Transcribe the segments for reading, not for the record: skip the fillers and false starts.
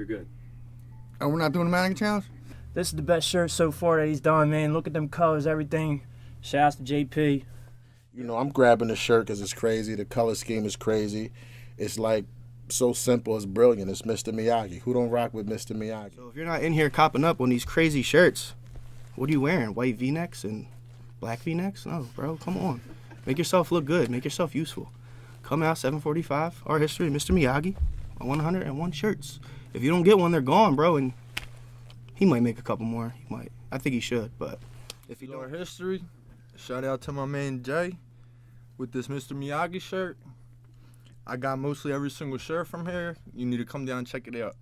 You're good. Oh, we're not doing the Miyagi challenge? This is the best shirt so far that he's done, man. Look at them colors, everything. Shouts to JP. You know, I'm grabbing the shirt because it's crazy. The color scheme is crazy. It's like so simple, it's brilliant. It's Mr. Miyagi. Who don't rock with Mr. Miyagi? So if you're not in here copping up on these crazy shirts, what are you wearing? White V-necks and black V-necks? No, bro, come on. Make yourself look good. Make yourself useful. Come out 745, Art History, Mr. Miyagi, 101 shirts. If you don't get one, they're gone, bro. And he might make a couple more. He might. I think he should, but if he don't. Art History, shout out to my man Jay with this Mr. Miyagi shirt. I got mostly every single shirt from here. You need to come down and check it out.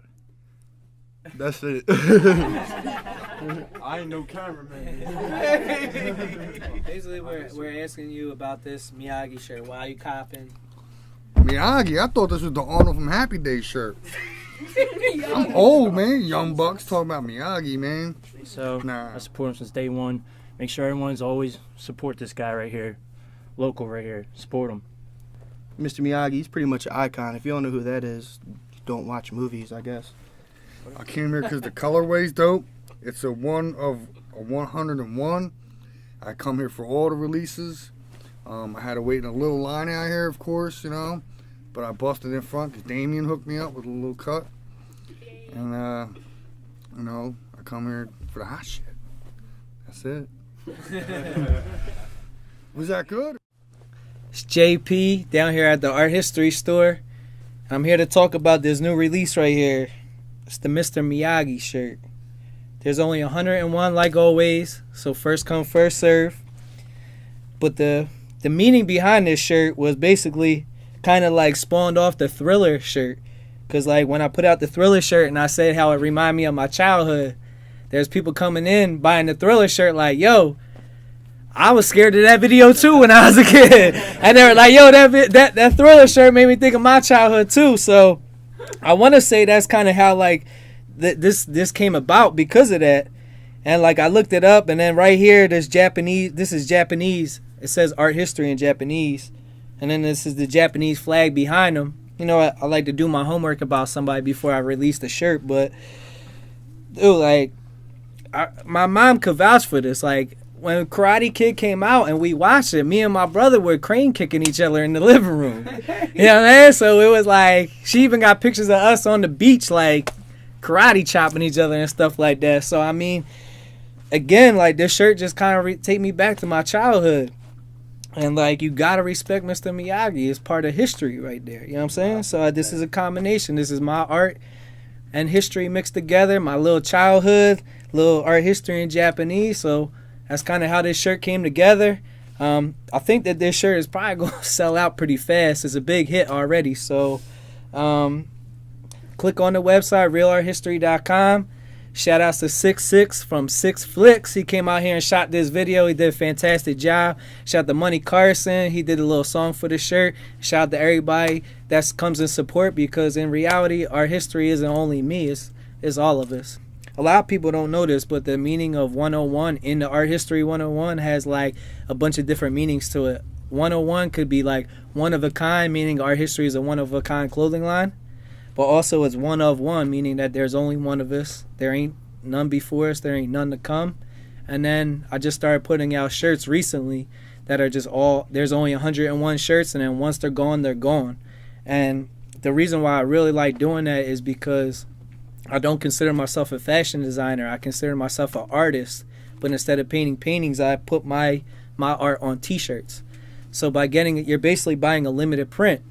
That's it. I ain't no cameraman. Basically, we're asking you about this Miyagi shirt. Why are you copping? Miyagi? I thought this was the Arnold from Happy Days shirt. I'm old, man. Young bucks talking about Miyagi, man. So Nah. I support him since day one. Make sure everyone's always support this guy right here. Local right here. Support him. Mr. Miyagi, he's pretty much an icon. If you don't know who that is, you don't watch movies, I guess. I came here because the colorway's dope. It's a 1 of a 101. I come here for all the releases. I had to wait in a little line out here, of course, you know. But I busted in front because Damien hooked me up with a little cut. And, you know, I come here for the hot shit. That's it. Was that good? It's JP down here at the Art History store. I'm here to talk about this new release right here. It's the Mr. Miyagi shirt. There's only 101 like always, so first come, first serve. But the meaning behind this shirt was basically kind of like spawned off the Thriller shirt. Because like when I put out the Thriller shirt and I said how it reminded me of my childhood, there's people coming in buying the Thriller shirt like, yo, I was scared of that video too when I was a kid. And they were like, yo, that Thriller shirt made me think of my childhood too. So I want to say that's kind of how like this came about because of that. And like I looked it up, and then right here this is Japanese. It says Art History in Japanese. And then this is the Japanese flag behind them. You know, I like to do my homework about somebody before I release the shirt, but dude, like my mom could vouch for this. Like when Karate Kid came out and we watched it, me and my brother were crane kicking each other in the living room. You know what I mean? So it was like, she even got pictures of us on the beach, like karate chopping each other and stuff like that. So, I mean, again, like this shirt just kind of take me back to my childhood. And like, you got to respect Mr. Miyagi. It's part of history right there. You know what I'm saying? So this is a combination. This is my art and history mixed together. My little childhood, little art history in Japanese. So that's kind of how this shirt came together. I think that this shirt is probably going to sell out pretty fast. It's a big hit already. So click on the website, realarthistory.com. Shout outs to 66 from 6 Flicks. He came out here and shot this video. He did a fantastic job. Shout out to Money Carson. He did a little song for the shirt. Shout out to everybody that comes in support, because in reality, art history isn't only me. It's all of us. A lot of people don't know this, but the meaning of 101 in the Art History 101 has like a bunch of different meanings to it. 101 could be like one of a kind, meaning art history is a one of a kind clothing line. But also it's one of one, meaning that there's only one of us. There ain't none before us. There ain't none to come. And then I just started putting out shirts recently that are just there's only 101 shirts, and then once they're gone, they're gone. And the reason why I really like doing that is because I don't consider myself a fashion designer. I consider myself an artist. But instead of painting paintings, I put my art on T-shirts. So by you're basically buying a limited print.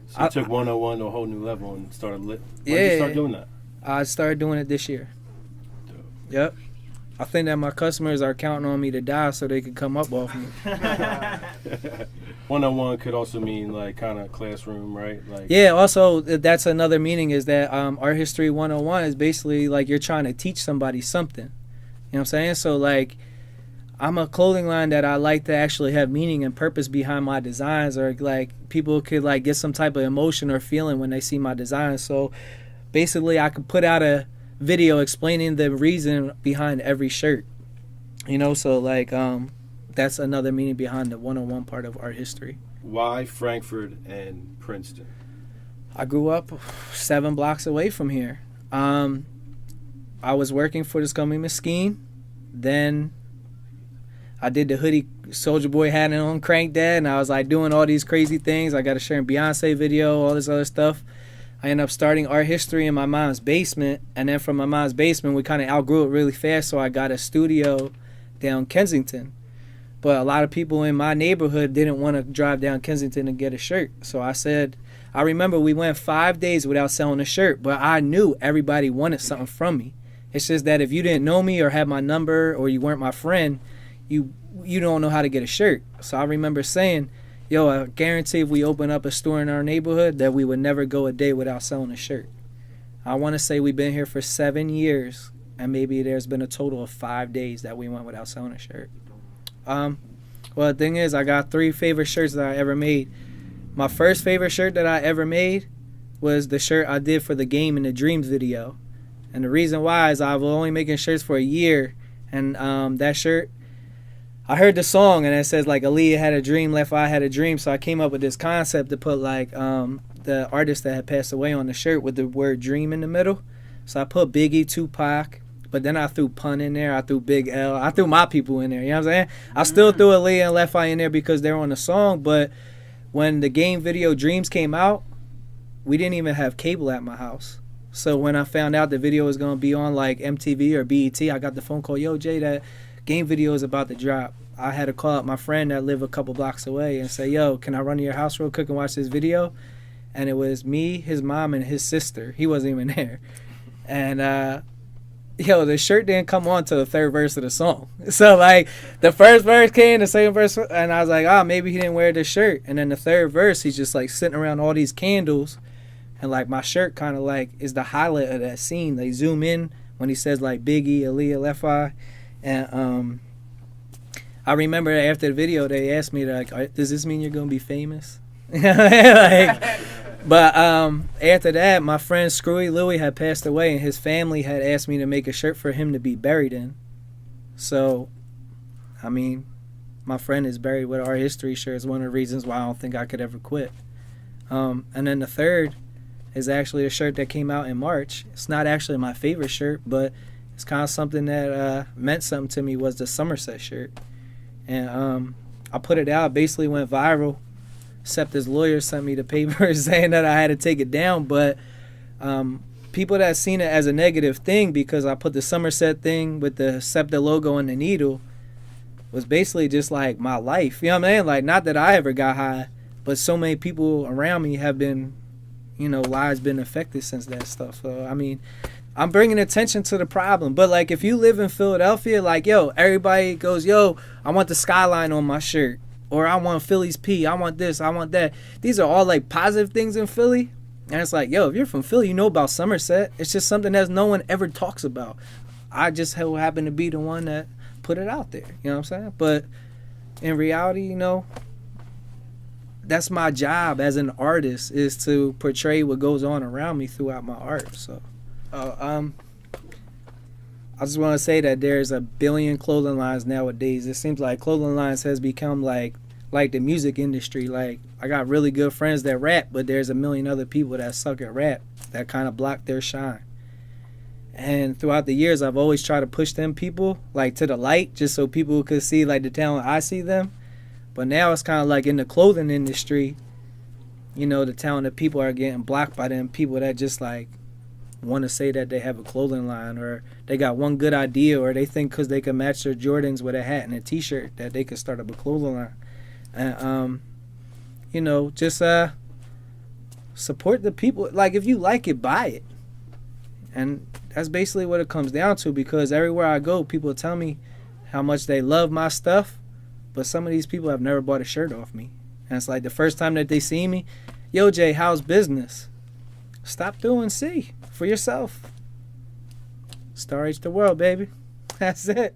So you took 101 to a whole new level and started When did you start doing that? I started doing it this year. Dope. Yep. I think that my customers are counting on me to die so they can come up off me. 101 could also mean like kind of classroom, right? Like yeah, also that's another meaning, is that Art History 101 is basically like you're trying to teach somebody something. You know what I'm saying? So like, I'm a clothing line that I like to actually have meaning and purpose behind my designs, or like people could like get some type of emotion or feeling when they see my designs. So basically I could put out a video explaining the reason behind every shirt, you know. So like that's another meaning behind the 101 part of art history. Why Frankfurt and Princeton? I grew up 7 blocks away from here. I was working for this company, Mesquite. Then I did the hoodie Soulja Boy had it on, Crank Dad, and I was like doing all these crazy things. I got a sharing Beyonce video, all this other stuff. I ended up starting art history in my mom's basement, and then from my mom's basement, we kind of outgrew it really fast, so I got a studio down Kensington. But a lot of people in my neighborhood didn't want to drive down Kensington and get a shirt. So I said, I remember we went 5 days without selling a shirt, but I knew everybody wanted something from me. It's just that if you didn't know me or had my number or you weren't my friend, you don't know how to get a shirt. So I remember saying, yo, I guarantee if we open up a store in our neighborhood that we would never go a day without selling a shirt. I want to say we've been here for 7 years, and maybe there's been a total of 5 days that we went without selling a shirt. Well, the thing is, I got 3 favorite shirts that I ever made. My first favorite shirt that I ever made was the shirt I did for the Game and the Dreams video. And the reason why is I was only making shirts for a year, and that shirt, I heard the song and it says like Aaliyah had a dream, Left Eye had a dream, so I came up with this concept to put like the artist that had passed away on the shirt with the word dream in the middle. So I put Biggie, Tupac, but then I threw Pun in there, I threw Big L, I threw my people in there, you know what I'm saying? I still threw Aaliyah and Left Eye in there because they were on the song, but when the Game video Dreams came out, we didn't even have cable at my house. So when I found out the video was going to be on like MTV or BET, I got the phone call, yo, Jay, that Game video is about to drop. I had to call up my friend that lived a couple blocks away and say, yo, can I run to your house real quick and watch this video? And it was me, his mom, and his sister. He wasn't even there. And, the shirt didn't come on till the 3rd verse of the song. So, like, the first verse came, the second verse, and I was like, maybe he didn't wear this shirt. And then the 3rd verse, he's just, like, sitting around all these candles. And, like, my shirt kind of, like, is the highlight of that scene. They zoom in when he says, like, Biggie, Aaliyah, Left Eye. And I remember after the video, they asked me, like, does this mean you're going to be famous? But after that, my friend Screwy Louie had passed away, and his family had asked me to make a shirt for him to be buried in. So, I mean, my friend is buried with our history shirt. It's one of the reasons why I don't think I could ever quit. And then the 3rd is actually a shirt that came out in March. It's not actually my favorite shirt, but it's kind of something that meant something to me, was the Somerset shirt. And I put it out, basically went viral, except his lawyer sent me the paper saying that I had to take it down. But people that seen it as a negative thing because I put the Somerset thing with the SEPTA logo and the needle was basically just like my life. You know what I'm saying? Like, not that I ever got high, but so many people around me have been, lives been affected since that stuff. So, I mean, I'm bringing attention to the problem. But, like, if you live in Philadelphia, like, yo, everybody goes, yo, I want the skyline on my shirt. Or I want Philly's P. I want this. I want that. These are all, like, positive things in Philly. And it's like, yo, if you're from Philly, you know about Somerset. It's just something that no one ever talks about. I just happen to be the one that put it out there. You know what I'm saying? But in reality, that's my job as an artist, is to portray what goes on around me throughout my art. So. I just want to say that there's a billion clothing lines nowadays. It seems like clothing lines has become like the music industry. Like, I got really good friends that rap, but there's a million other people that suck at rap that kind of block their shine. And throughout the years, I've always tried to push them people like to the light, just so people could see like the talent I see them. But now it's kind of like in the clothing industry, the talent that people are getting blocked by them people that just like want to say that they have a clothing line, or they got one good idea, or they think because they can match their Jordans with a hat and a t-shirt that they could start up a clothing line. And just support the people. Like, if you like it, buy it. And that's basically what it comes down to, because everywhere I go, people tell me how much they love my stuff, but some of these people have never bought a shirt off me. And it's like the first time that they see me, yo, Jay, how's business? Stop doing C for yourself. Star H the world, baby. That's it.